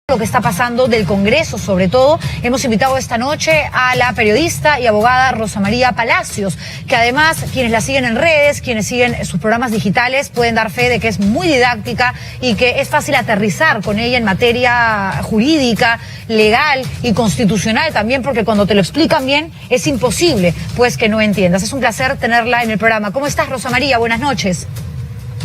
lo que está pasando del Congreso, sobre todo. Hemos invitado esta noche a la periodista y abogada Rosa María Palacios, que además quienes la siguen en redes, quienes siguen sus programas digitales, pueden dar fe de que es muy didáctica y que es fácil aterrizar con ella en materia jurídica, legal y constitucional también, porque cuando te lo explican bien es imposible pues que no entiendas. Es un placer tenerla en el programa. ¿Cómo estás, Rosa María? Buenas noches.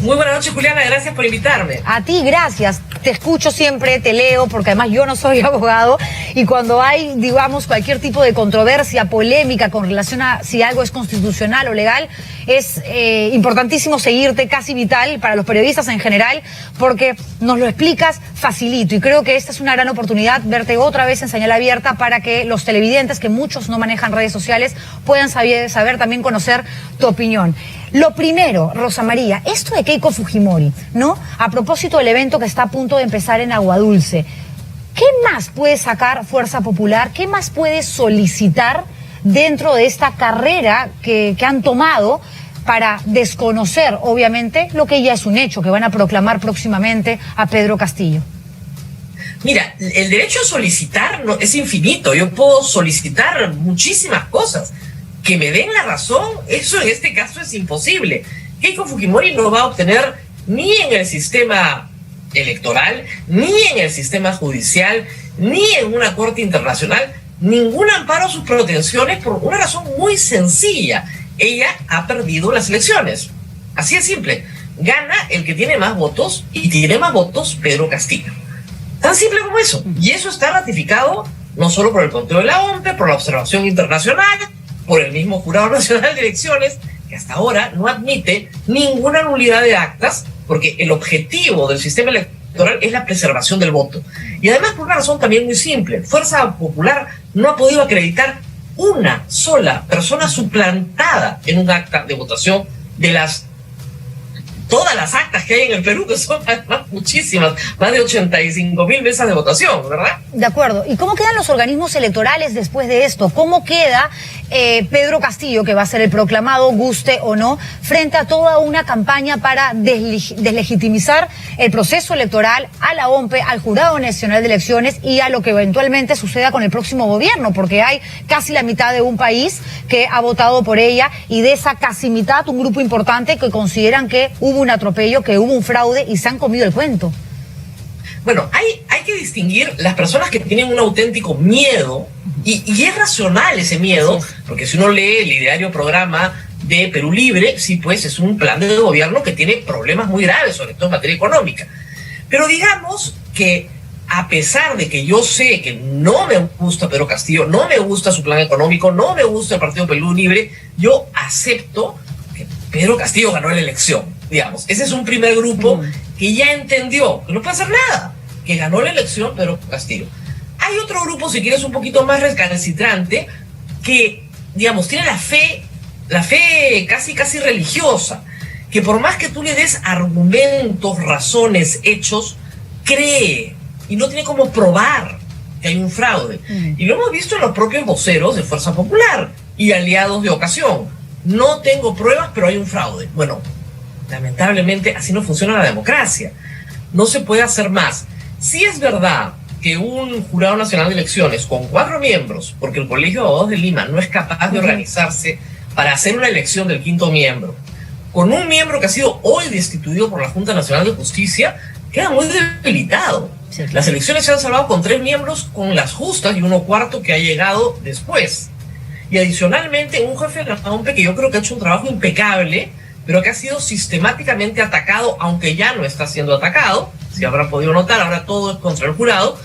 Muy buenas noches, Juliana, gracias por invitarme. A ti, gracias. Te escucho siempre, te leo, porque además yo no soy abogado, y cuando hay, digamos, cualquier tipo de controversia, polémica con relación a si algo es constitucional o legal, es importantísimo seguirte, casi vital para los periodistas en general, porque nos lo explicas facilito, y creo que esta es una gran oportunidad, verte otra vez en señal abierta para que los televidentes, que muchos no manejan redes sociales, puedan saber también conocer tu opinión. Lo primero, Rosa María, esto de Keiko Fujimori, ¿no? A propósito del evento que está a punto de empezar en Aguadulce, ¿qué más puede sacar Fuerza Popular? ¿Qué más puede solicitar dentro de esta carrera que han tomado para desconocer, obviamente, lo que ya es un hecho, que van a proclamar próximamente a Pedro Castillo? Mira, el derecho a solicitar es infinito. Yo puedo solicitar muchísimas cosas. Que me den la razón, eso en este caso es imposible. Keiko Fujimori no va a obtener ni en el sistema electoral, ni en el sistema judicial, ni en una corte internacional, ningún amparo a sus pretensiones por una razón muy sencilla. Ella ha perdido las elecciones. Así de simple. Gana el que tiene más votos, y tiene más votos Pedro Castillo. Tan simple como eso. Y eso está ratificado no solo por el conteo de la OMP, por la observación internacional, por el mismo Jurado Nacional de Elecciones, que hasta ahora no admite ninguna nulidad de actas, porque el objetivo del sistema electoral es la preservación del voto. Y además por una razón también muy simple. Fuerza Popular no ha podido acreditar una sola persona suplantada en un acta de votación de todas las actas que hay en el Perú, que son muchísimas, más de 85.000 mesas de votación, ¿verdad? De acuerdo. ¿Y cómo quedan los organismos electorales después de esto? ¿Cómo queda Pedro Castillo, que va a ser el proclamado, guste o no, frente a toda una campaña para deslegitimizar el proceso electoral, a la OMP, al Jurado Nacional de Elecciones y a lo que eventualmente suceda con el próximo gobierno? Porque hay casi la mitad de un país que ha votado por ella, y de esa casi mitad un grupo importante que consideran que hubo un atropello, que hubo un fraude y se han comido el cuento. Bueno, hay que distinguir las personas que tienen un auténtico miedo, y es racional ese miedo, porque si uno lee el ideario programa de Perú Libre, sí, pues es un plan de gobierno que tiene problemas muy graves, sobre todo en materia económica. Pero digamos que a pesar de que yo sé que no me gusta Pedro Castillo, no me gusta su plan económico, no me gusta el Partido Perú Libre, yo acepto que Pedro Castillo ganó la elección, digamos. Ese es un primer grupo que ya entendió que no puede hacer nada, que ganó la elección Pedro Castillo. Hay otro grupo, si quieres, un poquito más recalcitrante, que, digamos, tiene la fe casi religiosa, que por más que tú le des argumentos, razones, hechos, cree y no tiene cómo probar que hay un fraude. Y lo hemos visto en los propios voceros de Fuerza Popular y aliados de ocasión. No tengo pruebas, pero hay un fraude. Bueno, lamentablemente así no funciona la democracia. No se puede hacer más. Sí es verdad que un Jurado Nacional de Elecciones con 4 miembros, porque el Colegio de Abogados de Lima no es capaz de organizarse para hacer una elección del 5º miembro, con un miembro que ha sido hoy destituido por la Junta Nacional de Justicia, queda muy debilitado. Sí, claro. Las elecciones se han salvado con 3 miembros, con las justas, y 1/4 que ha llegado después. Y adicionalmente un jefe de la OMP que yo creo que ha hecho un trabajo impecable, pero que ha sido sistemáticamente atacado, aunque ya no está siendo atacado, si habrán podido notar, ahora todo es contra el jurado,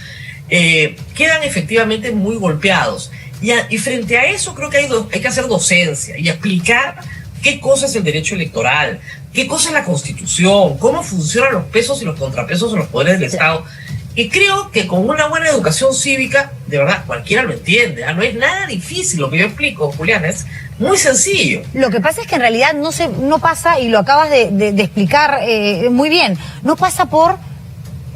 quedan efectivamente muy golpeados. Y frente a eso creo que hay que hacer docencia y explicar qué cosa es el derecho electoral, qué cosa es la Constitución, cómo funcionan los pesos y los contrapesos en los poderes del Estado. Y creo que con una buena educación cívica, de verdad, cualquiera lo entiende, ¿eh? No es nada difícil lo que yo explico, Juliana, es muy sencillo. Lo que pasa es que en realidad no pasa, y lo acabas de explicar muy bien, no pasa por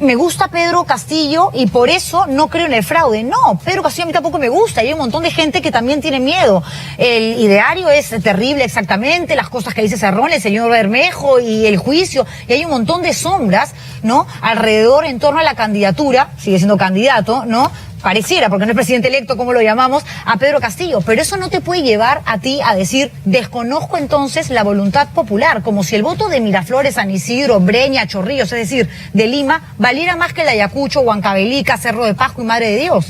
me gusta Pedro Castillo y por eso no creo en el fraude. No, Pedro Castillo a mí tampoco me gusta, y hay un montón de gente que también tiene miedo. El ideario es terrible exactamente, las cosas que dice Cerrón, el señor Bermejo y el juicio, y hay un montón de sombras ¿no? Alrededor, en torno a la candidatura, sigue siendo candidato, ¿no? Pareciera, porque no es presidente electo, como lo llamamos, a Pedro Castillo. Pero eso no te puede llevar a ti a decir, desconozco entonces la voluntad popular, como si el voto de Miraflores, San Isidro, Breña, Chorrillos, es decir, de Lima, valiera más que el de Ayacucho, Huancavelica, Cerro de Pasco y Madre de Dios.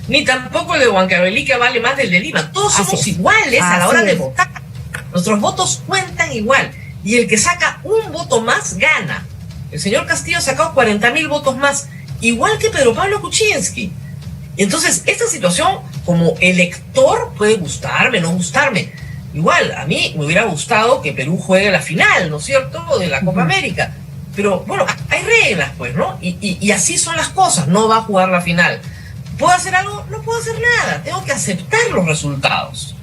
Ni tampoco el de Huancavelica vale más del de Lima. Todos somos iguales a la hora de votar. Nuestros votos cuentan igual. Y el que saca un voto más, gana. El señor Castillo ha sacado 40.000 votos más, igual que Pedro Pablo Kuczynski. Entonces, esta situación, como elector, puede gustarme, no gustarme. Igual, a mí me hubiera gustado que Perú juegue la final, ¿no es cierto?, de la Copa América. Pero, bueno, hay reglas, pues, ¿no? Y así son las cosas. No va a jugar la final. ¿Puedo hacer algo? No puedo hacer nada. Tengo que aceptar los resultados.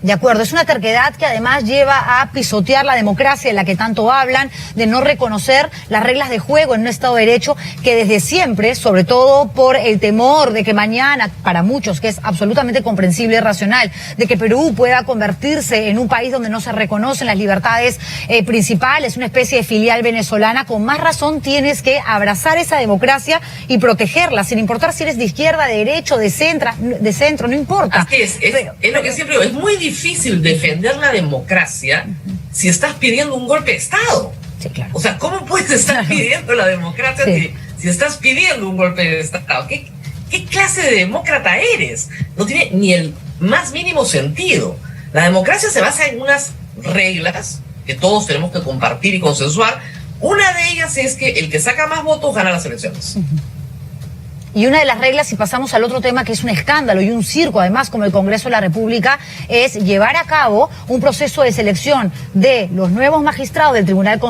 De acuerdo, es una terquedad que además lleva a pisotear la democracia de la que tanto hablan, de no reconocer las reglas de juego en un Estado de Derecho que desde siempre, sobre todo por el temor de que mañana, para muchos, que es absolutamente comprensible y racional, de que Perú pueda convertirse en un país donde no se reconocen las libertades principales, una especie de filial venezolana, con más razón tienes que abrazar esa democracia y protegerla, sin importar si eres de izquierda, de derecho, de centro, no importa. Así es lo que siempre digo, es muy difícil defender la democracia si estás pidiendo un golpe de Estado. Sí, claro. O sea, ¿cómo puedes estar pidiendo la democracia si estás pidiendo un golpe de Estado? ¿Qué clase de demócrata eres? No tiene ni el más mínimo sentido. La democracia se basa en unas reglas que todos tenemos que compartir y consensuar. Una de ellas es que el que saca más votos gana las elecciones. Y una de las reglas, si pasamos al otro tema, que es un escándalo y un circo, además, como el Congreso de la República, es llevar a cabo un proceso de selección de los nuevos magistrados del Tribunal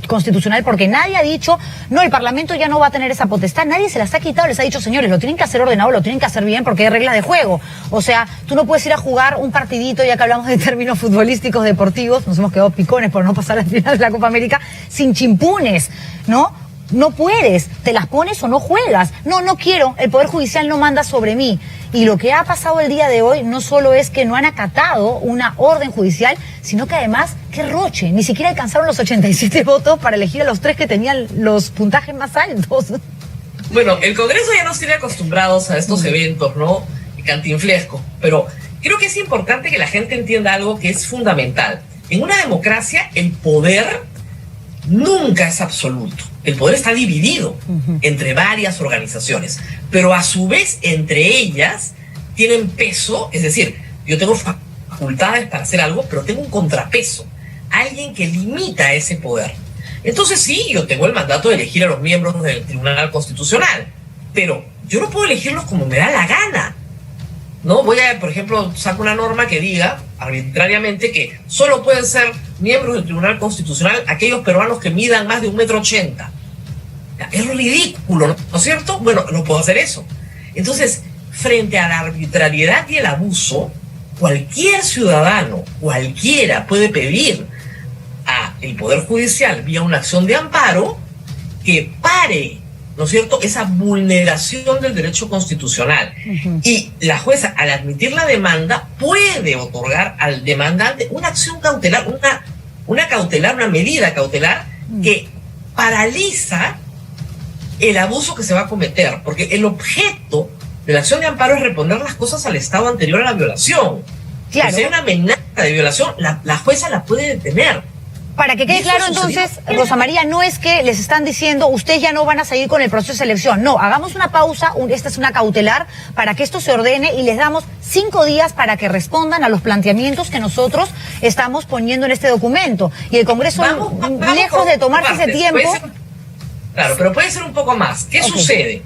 Constitucional, porque nadie ha dicho, no, el Parlamento ya no va a tener esa potestad, nadie se las ha quitado, les ha dicho, señores, lo tienen que hacer ordenado, lo tienen que hacer bien, porque hay reglas de juego. O sea, tú no puedes ir a jugar un partidito, ya que hablamos de términos futbolísticos, deportivos, nos hemos quedado picones por no pasar al final de la Copa América, sin chimpunes, ¿no? No puedes, te las pones o no juegas. No quiero, el Poder Judicial no manda sobre mí. Y lo que ha pasado el día de hoy no solo es que no han acatado una orden judicial, sino que además, qué roche, ni siquiera alcanzaron los 87 votos para elegir a los 3 que tenían los puntajes más altos. Bueno, el Congreso ya nos tiene acostumbrados a estos eventos, ¿no? Cantinflesco. Pero creo que es importante que la gente entienda algo que es fundamental. En una democracia, el poder nunca es absoluto. El poder está dividido entre varias organizaciones, pero a su vez entre ellas tienen peso, es decir, yo tengo facultades para hacer algo, pero tengo un contrapeso, alguien que limita ese poder. Entonces sí, yo tengo el mandato de elegir a los miembros del Tribunal Constitucional, pero yo no puedo elegirlos como me da la gana. No voy a, por ejemplo, saco una norma que diga arbitrariamente que solo pueden ser miembros del Tribunal Constitucional aquellos peruanos que midan más de 1,80 m. Es ridículo, ¿no es cierto? Bueno, no puedo hacer eso. Entonces, frente a la arbitrariedad y el abuso, cualquier ciudadano, cualquiera puede pedir al Poder Judicial vía una acción de amparo que pare, ¿no es cierto?, esa vulneración del derecho constitucional. Y la jueza, al admitir la demanda, puede otorgar al demandante una acción cautelar, una medida cautelar que paraliza el abuso que se va a cometer, porque el objeto de la acción de amparo es reponer las cosas al estado anterior a la violación. Claro. Si hay una amenaza de violación, la jueza la puede detener. Para que quede claro entonces, Rosa María, no es que les están diciendo ustedes ya no van a seguir con el proceso de selección. No, hagamos una pausa, esta es una cautelar, para que esto se ordene y les damos 5 días para que respondan a los planteamientos que nosotros estamos poniendo en este documento. Y el Congreso, lejos de tomarse ese tiempo... Claro, pero puede ser un poco más. ¿Qué sucede?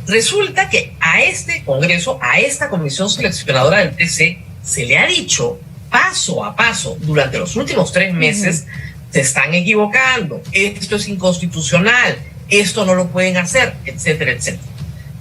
Resulta que a este Congreso, a esta comisión seleccionadora del TC, se le ha dicho paso a paso durante los últimos 3 meses, se están equivocando, esto es inconstitucional, esto no lo pueden hacer, etcétera, etcétera.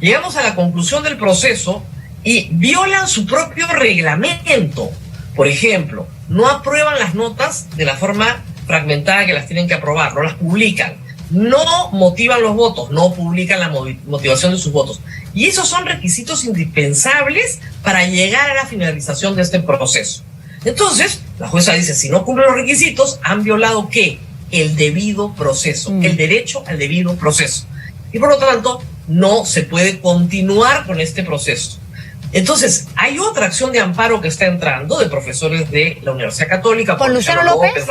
Llegamos a la conclusión del proceso y violan su propio reglamento. Por ejemplo, no aprueban las notas de la forma fragmentada que las tienen que aprobar, no las publican. No motivan los votos, no publican la motivación de sus votos. Y esos son requisitos indispensables para llegar a la finalización de este proceso. Entonces, la jueza dice, si no cumplen los requisitos, ¿han violado qué? el debido proceso, el derecho al debido proceso. Y por lo tanto, no se puede continuar con este proceso. Entonces, hay otra acción de amparo que está entrando de profesores de la Universidad Católica. ¿Con Luciano López?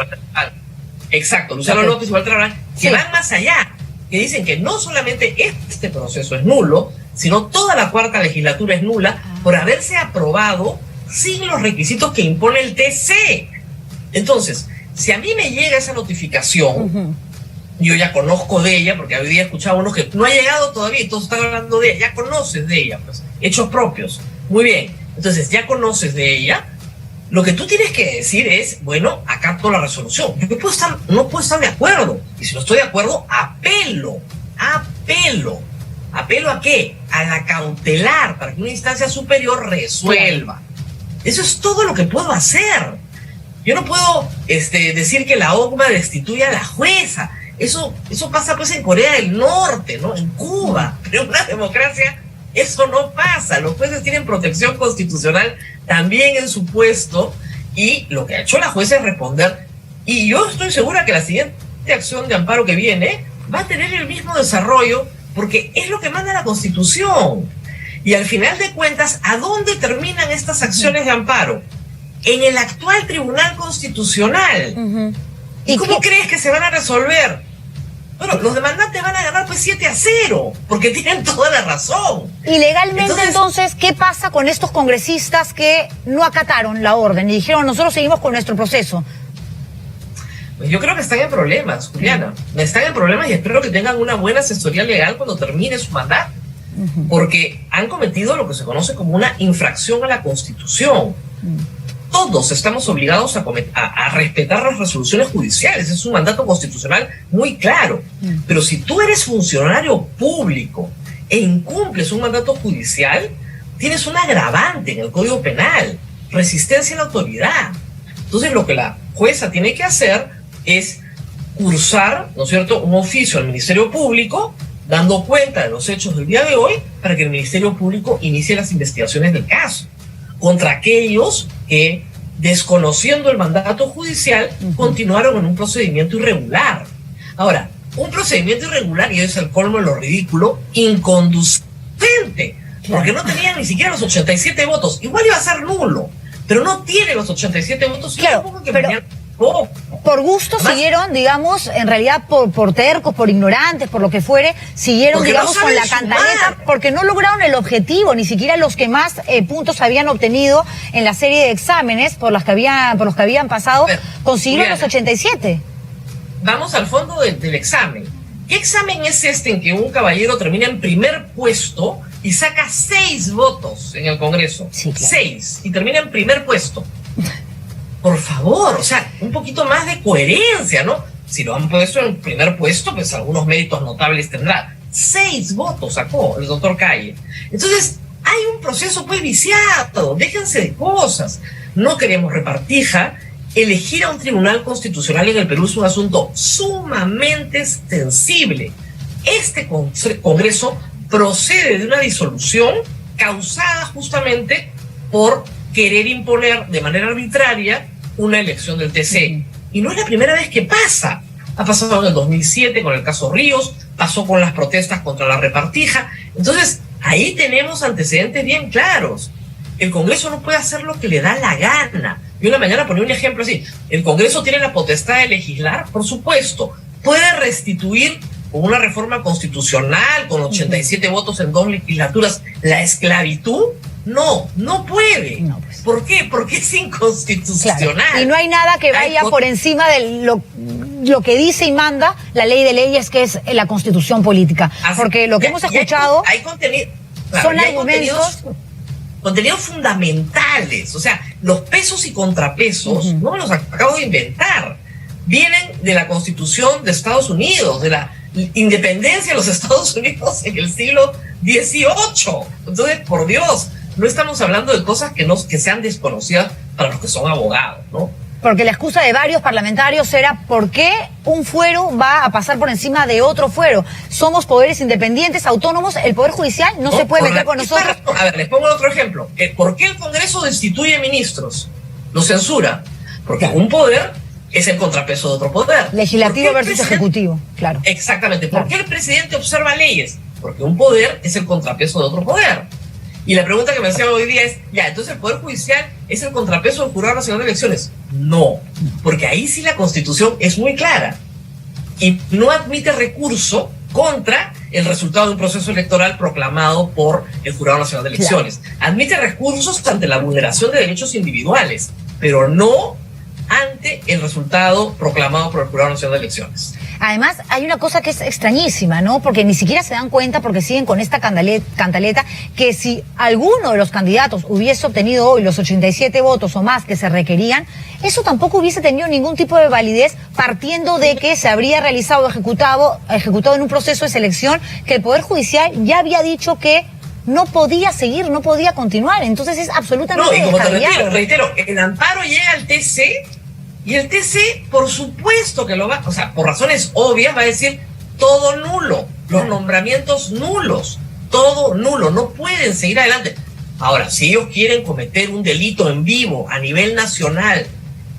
Exacto, Luciano López y Walter Arán, que van más allá, que dicen que no solamente este proceso es nulo, sino toda la cuarta legislatura es nula por haberse aprobado sin los requisitos que impone el TC. Entonces, si a mí me llega esa notificación, yo ya conozco de ella, porque hoy día he escuchado a unos que no ha llegado todavía y todos están hablando de ella, ya conoces de ella, pues, hechos propios. Muy bien, entonces ya conoces de ella, lo que tú tienes que decir es, bueno, acato la resolución. Yo no puedo estar de acuerdo, y si no estoy de acuerdo, apelo. ¿Apelo a qué? A la cautelar, para que una instancia superior resuelva. Eso es todo lo que puedo hacer. Yo no puedo decir que la OCMA destituya a la jueza. Eso pasa pues en Corea del Norte, ¿no? En Cuba. Pero en una democracia eso no pasa. Los jueces tienen protección constitucional también en su puesto, y lo que ha hecho la jueza es responder. Y yo estoy segura que la siguiente acción de amparo que viene va a tener el mismo desarrollo, porque es lo que manda la Constitución. Y al final de cuentas, ¿a dónde terminan estas acciones de amparo? En el actual Tribunal Constitucional. ¿Y cómo crees que se van a resolver? Bueno, los demandantes van a ganar pues 7-0, porque tienen toda la razón. Y legalmente entonces, ¿qué pasa con estos congresistas que no acataron la orden y dijeron nosotros seguimos con nuestro proceso? Pues yo creo que están en problemas, Juliana. Están en problemas y espero que tengan una buena asesoría legal cuando termine su mandato. Porque han cometido lo que se conoce como una infracción a la Constitución. Todos estamos obligados a respetar las resoluciones judiciales. Es un mandato constitucional muy claro. Pero si tú eres funcionario público e incumples un mandato judicial, tienes un agravante en el Código Penal: resistencia a la autoridad. Entonces lo que la jueza tiene que hacer es cursar, ¿no es cierto?, un oficio al Ministerio Público dando cuenta de los hechos del día de hoy, para que el Ministerio Público inicie las investigaciones del caso contra aquellos que, desconociendo el mandato judicial, continuaron en un procedimiento irregular. Ahora, un procedimiento irregular, y es el colmo de lo ridículo, inconducente, porque no tenía ni siquiera los 87 votos. Igual iba a ser nulo, pero no tiene los 87 votos. Claro, pero por gusto siguieron, digamos, en realidad por tercos, por ignorantes, por lo que fuere, siguieron, porque digamos, no con la cantaleta, porque no lograron el objetivo, ni siquiera los que más puntos habían obtenido en la serie de exámenes por los que habían pasado, consiguieron los 87. Vamos al fondo del examen. ¿Qué examen es este en que un caballero termina en primer puesto y saca 6 votos en el Congreso? Sí, claro. 6, y termina en primer puesto. Por favor, o sea, un poquito más de coherencia, ¿no? Si lo han puesto en primer puesto, pues algunos méritos notables tendrá. 6 votos sacó el doctor Calle. Entonces, hay un proceso pues viciado, déjense de cosas. No queremos repartija. Elegir a un tribunal constitucional en el Perú es un asunto sumamente sensible. Este Congreso procede de una disolución causada justamente por querer imponer de manera arbitraria una elección del TC. Y no es la primera vez que pasa. Ha pasado en el 2007 con el caso Ríos, pasó con las protestas contra la repartija. Entonces, ahí tenemos antecedentes bien claros. El Congreso no puede hacer lo que le da la gana. Yo una mañana ponía un ejemplo así. El Congreso tiene la potestad de legislar, por supuesto. Puede restituir con una reforma constitucional, con 87 votos en 2 legislaturas, la esclavitud. No, no puede. No, pues. ¿Por qué? Porque es inconstitucional. Claro. Y no hay nada que vaya por encima de lo que dice y manda la ley de leyes, que es la Constitución política. Porque lo que hemos escuchado hay contenido, claro, son argumentos... contenidos fundamentales. O sea, los pesos y contrapesos no me los acabo de inventar. Vienen de la Constitución de Estados Unidos, de la independencia de los Estados Unidos en el siglo XVIII. Entonces, por Dios, no estamos hablando de cosas que sean desconocidas para los que son abogados, ¿no? Porque la excusa de varios parlamentarios era ¿por qué un fuero va a pasar por encima de otro fuero? Somos poderes independientes, autónomos, el Poder Judicial no se puede meter con nosotros. A ver, les pongo otro ejemplo. ¿Por qué el Congreso destituye ministros? Lo censura. Porque un poder es el contrapeso de otro poder. Legislativo versus ejecutivo, claro. Exactamente. ¿Por Claro. qué el presidente observa leyes? Porque un poder es el contrapeso de otro poder. Y la pregunta que me hacía hoy día es, ya, entonces el Poder Judicial es el contrapeso del Jurado Nacional de Elecciones. No, porque ahí sí la Constitución es muy clara y no admite recurso contra el resultado de un proceso electoral proclamado por el Jurado Nacional de Elecciones. Admite recursos ante la vulneración de derechos individuales, pero no ante el resultado proclamado por el Jurado Nacional de Elecciones. Además, hay una cosa que es extrañísima, ¿no? Porque ni siquiera se dan cuenta, porque siguen con esta cantaleta, que si alguno de los candidatos hubiese obtenido hoy los 87 votos o más que se requerían, eso tampoco hubiese tenido ningún tipo de validez, partiendo de que se habría realizado ejecutado en un proceso de selección que el Poder Judicial ya había dicho que no podía seguir, no podía continuar. Entonces es absolutamente No, y como te descabellado. reitero, el amparo llega al TC y el TC, por supuesto que lo va, o sea, por razones obvias va a decir todo nulo, los nombramientos nulos, todo nulo, no pueden seguir adelante. Ahora, si ellos quieren cometer un delito en vivo a nivel nacional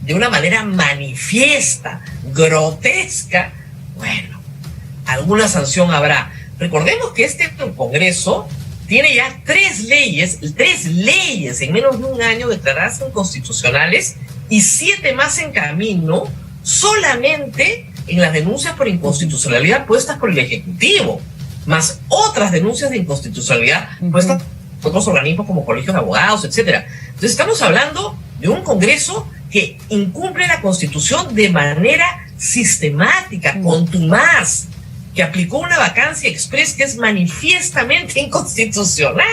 de una manera manifiesta, grotesca, bueno, alguna sanción habrá. Recordemos que este Congreso tiene ya tres leyes en menos de un año declaradas inconstitucionales y 7 más en camino, solamente en las denuncias por inconstitucionalidad puestas por el Ejecutivo, más otras denuncias de inconstitucionalidad puestas por otros organismos como colegios de abogados, etcétera. Entonces estamos hablando de un Congreso que incumple la Constitución de manera sistemática, contumaz, que aplicó una vacancia express que es manifiestamente inconstitucional.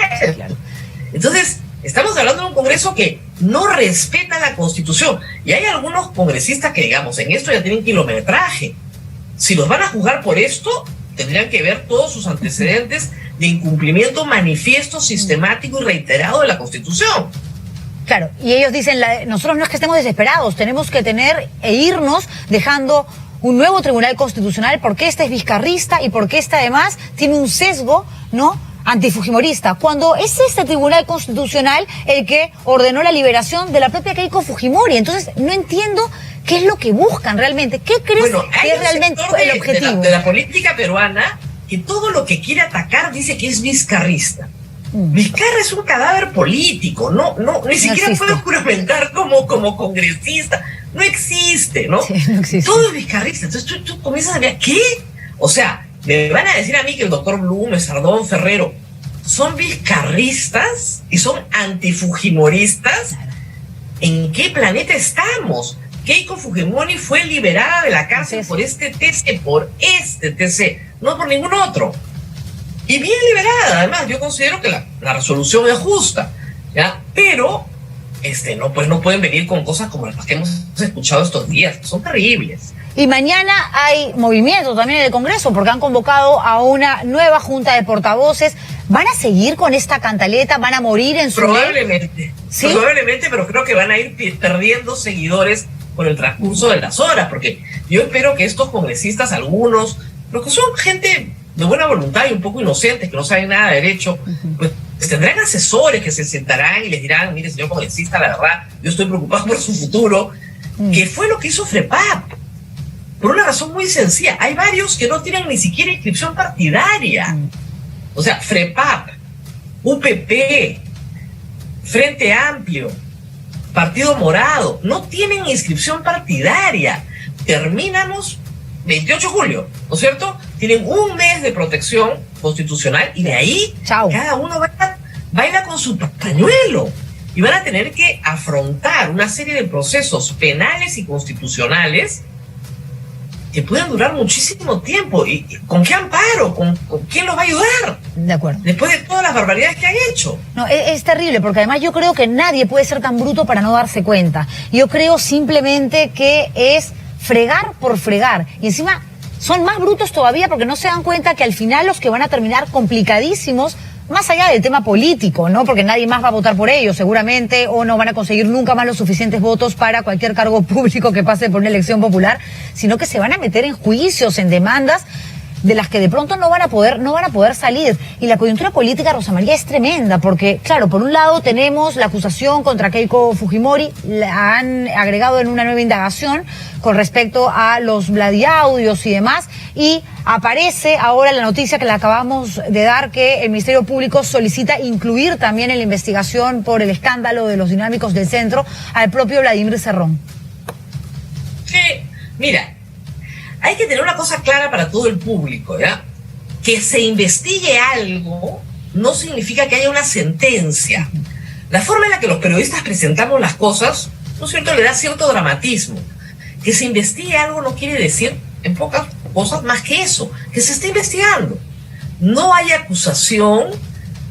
Entonces, estamos hablando de un Congreso que no respeta la Constitución. Y hay algunos congresistas que, digamos, en esto ya tienen kilometraje. Si los van a juzgar por esto, tendrían que ver todos sus antecedentes de incumplimiento manifiesto, sistemático y reiterado de la Constitución. Claro, y ellos dicen, nosotros no es que estemos desesperados, tenemos que tener e irnos dejando un nuevo Tribunal Constitucional porque este es vizcarrista y porque este además tiene un sesgo, ¿no?, antifujimorista, cuando es este Tribunal Constitucional el que ordenó la liberación de la propia Keiko Fujimori. Entonces, no entiendo qué es lo que buscan realmente. ¿Qué crees que es realmente el objetivo? De la política peruana, que todo lo que quiere atacar dice que es vizcarrista. Vizcarra es un cadáver político, ni siquiera puede juramentar como congresista. No existe, ¿no? Sí, no existe. Todo es vizcarrista. Entonces tú comienzas a ver, ¿qué? O sea, me van a decir a mí que el doctor Blume, Sardón, Ferrero, son vizcarristas y son antifujimoristas. ¿En qué planeta estamos? Keiko Fujimori fue liberada de la cárcel por este TC, no por ningún otro. Y bien liberada, además, yo considero que la resolución es justa, ¿ya? Pero, no pueden venir con cosas como las que hemos escuchado estos días, que son terribles. Y mañana hay movimiento también en el Congreso, porque han convocado a una nueva junta de portavoces. ¿Van a seguir con esta cantaleta? ¿Van a morir en su Probablemente, ¿sí? Probablemente, pero creo que van a ir perdiendo seguidores con el transcurso de las horas, porque yo espero que estos congresistas, algunos, los que son gente de buena voluntad y un poco inocentes, que no saben nada de derecho, pues tendrán asesores que se sentarán y les dirán, mire, señor congresista, la verdad, yo estoy preocupado por su futuro, que fue lo que hizo FREPAP, por una razón muy sencilla. Hay varios que no tienen ni siquiera inscripción partidaria. O sea, FREPAP, UPP, Frente Amplio, Partido Morado, no tienen inscripción partidaria. Terminamos 28 de julio, ¿no es cierto? Tienen un mes de protección constitucional y de ahí cada uno baila con su pañuelo y van a tener que afrontar una serie de procesos penales y constitucionales que pueden durar muchísimo tiempo. ¿Y con qué amparo? ¿Con quién los va a ayudar? De acuerdo. Después de todas las barbaridades que han hecho. No, es terrible, porque además yo creo que nadie puede ser tan bruto para no darse cuenta. Yo creo simplemente que es fregar por fregar. Y encima son más brutos todavía porque no se dan cuenta que al final los que van a terminar complicadísimos, más allá del tema político, ¿no? Porque nadie más va a votar por ellos, seguramente, o no van a conseguir nunca más los suficientes votos para cualquier cargo público que pase por una elección popular, sino que se van a meter en juicios, en demandas, de las que de pronto no van a poder salir. Y la coyuntura política, Rosa María, es tremenda, porque, claro, por un lado tenemos la acusación contra Keiko Fujimori, la han agregado en una nueva indagación con respecto a los Vladiaudios y demás, y aparece ahora la noticia que le acabamos de dar, que el Ministerio Público solicita incluir también en la investigación por el escándalo de los dinámicos del centro al propio Vladimir Cerrón. Sí, mira, hay que tener una cosa clara para todo el público, ¿ya? Que se investigue algo no significa que haya una sentencia. La forma en la que los periodistas presentamos las cosas, ¿no es cierto?, le da cierto dramatismo. Que se investigue algo no quiere decir, en pocas cosas, más que eso, que se está investigando. No hay acusación,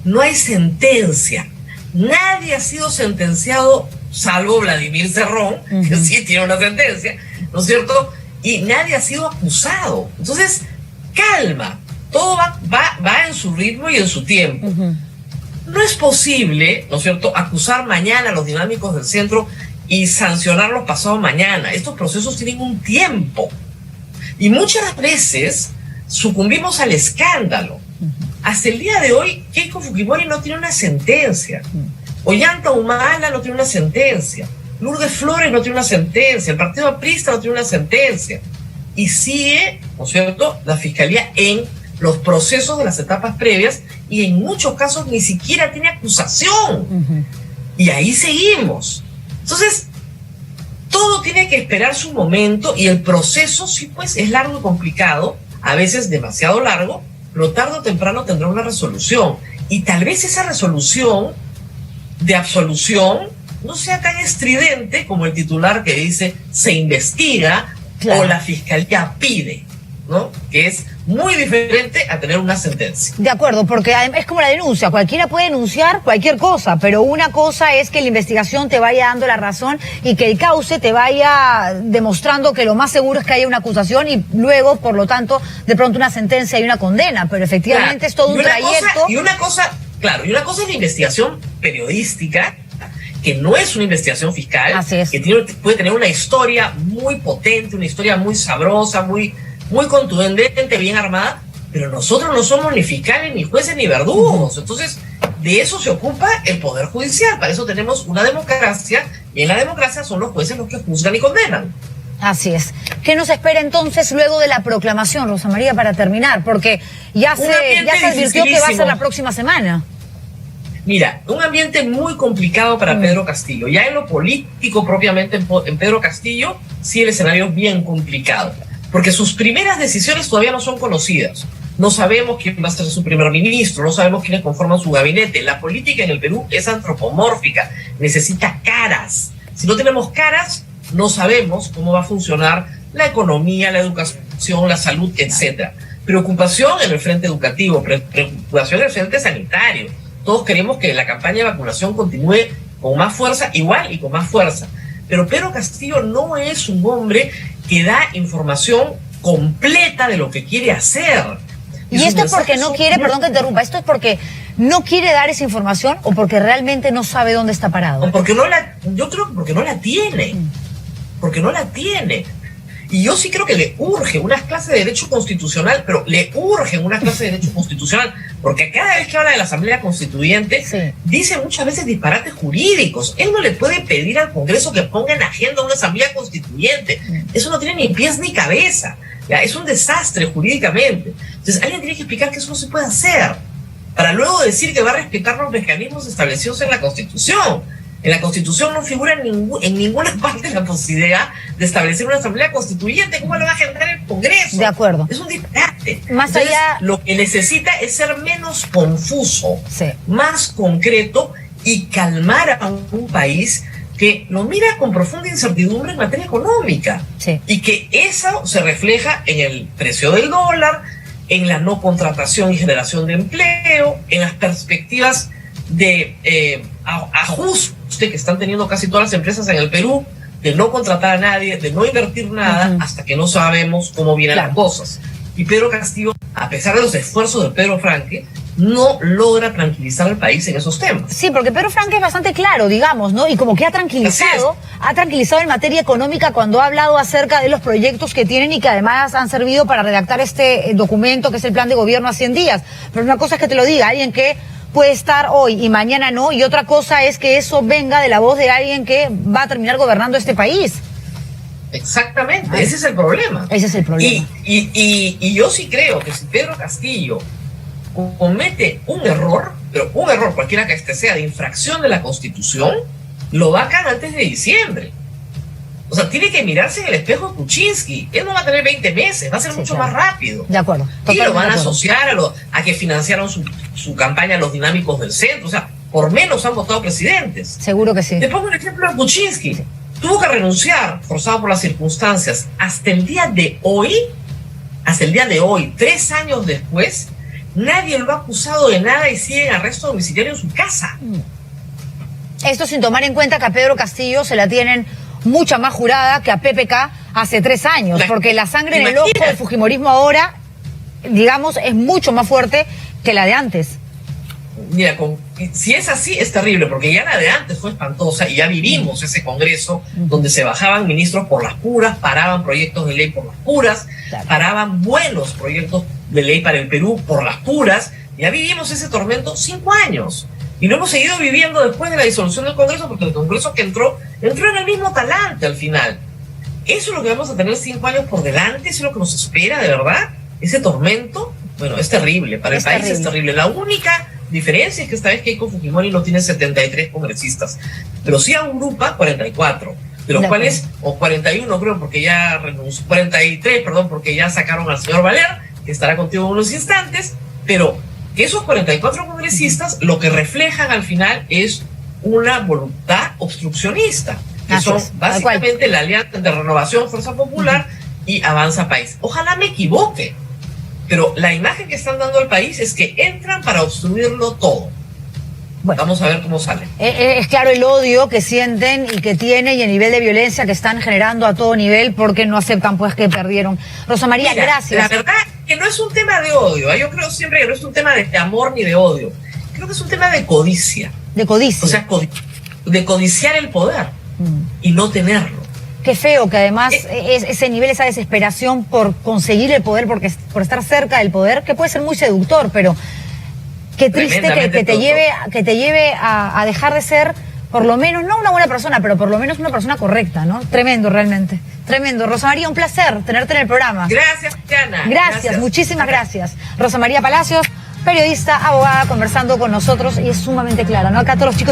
no hay sentencia. Nadie ha sido sentenciado, salvo Vladimir Cerrón, que sí tiene una sentencia, ¿no es cierto? Y nadie ha sido acusado. Entonces, calma, todo va en su ritmo y en su tiempo. No es posible, ¿no es cierto?, acusar mañana a los dinámicos del centro y sancionarlos pasado mañana. Estos procesos tienen un tiempo. Y muchas veces sucumbimos al escándalo. Hasta el día de hoy, Keiko Fujimori no tiene una sentencia. Ollanta Humala no tiene una sentencia. Lourdes Flores no tiene una sentencia. El Partido Aprista no tiene una sentencia. Y sigue, ¿no es cierto?, la Fiscalía en los procesos de las etapas previas y en muchos casos ni siquiera tiene acusación. Y ahí seguimos. Entonces, todo tiene que esperar su momento y el proceso, sí, pues, es largo y complicado, a veces demasiado largo, pero tarde o temprano tendrá una resolución. Y tal vez esa resolución de absolución no sea tan estridente como el titular que dice se investiga, claro, o la fiscalía pide, ¿no? Que es muy diferente a tener una sentencia. De acuerdo, porque es como la denuncia, cualquiera puede denunciar cualquier cosa, pero una cosa es que la investigación te vaya dando la razón y que el cauce te vaya demostrando que lo más seguro es que haya una acusación y luego, por lo tanto, de pronto una sentencia y una condena, pero efectivamente, claro, es todo un trayecto. Y una cosa es la investigación periodística, que no es una investigación fiscal, que puede tener una historia muy potente, una historia muy sabrosa, muy contundente, bien armada, pero nosotros no somos ni fiscales, ni jueces, ni verdugos. Entonces, de eso se ocupa el Poder Judicial. Para eso tenemos una democracia, y en la democracia son los jueces los que juzgan y condenan. Así es. ¿Qué nos espera entonces luego de la proclamación, Rosa María, para terminar? Porque ya se advirtió que va a ser la próxima semana. Mira, un ambiente muy complicado para Pedro Castillo. Ya en lo político propiamente en Pedro Castillo, sí el escenario es bien complicado, porque sus primeras decisiones todavía no son conocidas. No sabemos quién va a ser su primer ministro, no sabemos quiénes conforman su gabinete. La política en el Perú es antropomórfica, necesita caras. Si no tenemos caras, no sabemos cómo va a funcionar la economía, la educación, la salud, etc. Preocupación en el frente educativo, preocupación en el frente sanitario. Todos queremos que la campaña de vacunación continúe con más fuerza, igual y con más fuerza. Pero Pedro Castillo no es un hombre que da información completa de lo que quiere hacer. Y esto es porque no quiere, perdón que interrumpa, esto es porque no quiere dar esa información o porque realmente no sabe dónde está parado. Yo creo que porque no la tiene. Porque no la tiene. Y yo sí creo que le urge unas clases de derecho constitucional, pero le urgen unas clases de derecho constitucional, porque cada vez que habla de la Asamblea Constituyente, dice muchas veces disparates jurídicos. Él no le puede pedir al Congreso que ponga en agenda una Asamblea Constituyente. Eso no tiene ni pies ni cabeza. ¿Ya? Es un desastre jurídicamente. Entonces alguien tiene que explicar que eso no se puede hacer, para luego decir que va a respetar los mecanismos establecidos en la Constitución. En la Constitución no figura en ninguna parte la posibilidad de establecer una Asamblea Constituyente. ¿Cómo lo va a generar el Congreso? De acuerdo. Es un disparate. Más allá, lo que necesita es ser menos confuso, más concreto y calmar a un país que lo mira con profunda incertidumbre en materia económica. Y que eso se refleja en el precio del dólar, en la no contratación y generación de empleo, en las perspectivas de ajuste que están teniendo casi todas las empresas en el Perú, de no contratar a nadie, de no invertir nada, hasta que no sabemos cómo vienen las cosas. Y Pedro Castillo, a pesar de los esfuerzos de Pedro Franque, no logra tranquilizar al país en esos temas. Sí, porque Pedro Franque es bastante claro, digamos, ¿no? Y como que ha tranquilizado en materia económica cuando ha hablado acerca de los proyectos que tienen y que además han servido para redactar este documento que es el plan de gobierno a 100 días. Pero una cosa es que te lo diga alguien que puede estar hoy y mañana no, y otra cosa es que eso venga de la voz de alguien que va a terminar gobernando este país. Exactamente, ese es el problema. Ese es el problema. Y yo sí creo que si Pedro Castillo comete un error, pero un error cualquiera que este sea de infracción de la Constitución, lo vacan antes de diciembre. O sea, tiene que mirarse en el espejo de Kuczynski. Él no va a tener 20 meses, va a ser mucho más rápido. De acuerdo. Y lo van a asociar a que financiaron su campaña los dinámicos del centro. O sea, por menos han votado presidentes. Seguro que sí. Te pongo un ejemplo de Kuczynski. Tuvo que renunciar, forzado por las circunstancias. Hasta el día de hoy, 3 años después, nadie lo ha acusado de nada y sigue en arresto domiciliario en su casa. Esto sin tomar en cuenta que a Pedro Castillo se la tienen mucha más jurada que a PPK hace 3 años, porque la sangre en el ojo del fujimorismo ahora, digamos, es mucho más fuerte que la de antes. Mira, si es así, es terrible, porque ya la de antes fue espantosa y ya vivimos ese congreso donde se bajaban ministros por las puras, paraban proyectos de ley por las puras, paraban buenos proyectos de ley para el Perú por las puras. Ya vivimos ese tormento 5 años y lo hemos seguido viviendo después de la disolución del Congreso, porque el Congreso que entró en el mismo talante al final. Eso es lo que vamos a tener 5 años por delante, eso es lo que nos espera de verdad, ese tormento. Bueno, es terrible, para el país es terrible. La única diferencia es que esta vez Keiko Fujimori no tiene 73 congresistas, pero sí agrupa 44, de los cuales, o 41 creo, porque ya renunció, 43, perdón, porque ya sacaron al señor Valer, que estará contigo en unos instantes, pero esos 44 congresistas lo que reflejan al final es una voluntad obstruccionista, que son básicamente la alianza de Renovación, Fuerza Popular y Avanza País. Ojalá me equivoque, pero la imagen que están dando al país es que entran para obstruirlo todo. Bueno, vamos a ver cómo sale. Es claro el odio que sienten y que tienen y el nivel de violencia que están generando a todo nivel porque no aceptan pues que perdieron. Rosa María, gracias. La verdad que no es un tema de odio, ¿eh? Yo creo siempre que no es un tema de amor ni de odio. Creo que es un tema de codicia. De codicia. O sea, de codiciar el poder y no tenerlo. Qué feo que además ese nivel, esa desesperación por conseguir el poder, por estar cerca del poder, que puede ser muy seductor, pero qué triste que te lleve a dejar de ser, por lo menos, no una buena persona, pero por lo menos una persona correcta, ¿no? Tremendo, realmente. Tremendo. Rosa María, un placer tenerte en el programa. Gracias, Diana. Gracias, muchísimas gracias. Rosa María Palacios, periodista, abogada, conversando con nosotros y es sumamente clara, ¿no? Acá todos los chicos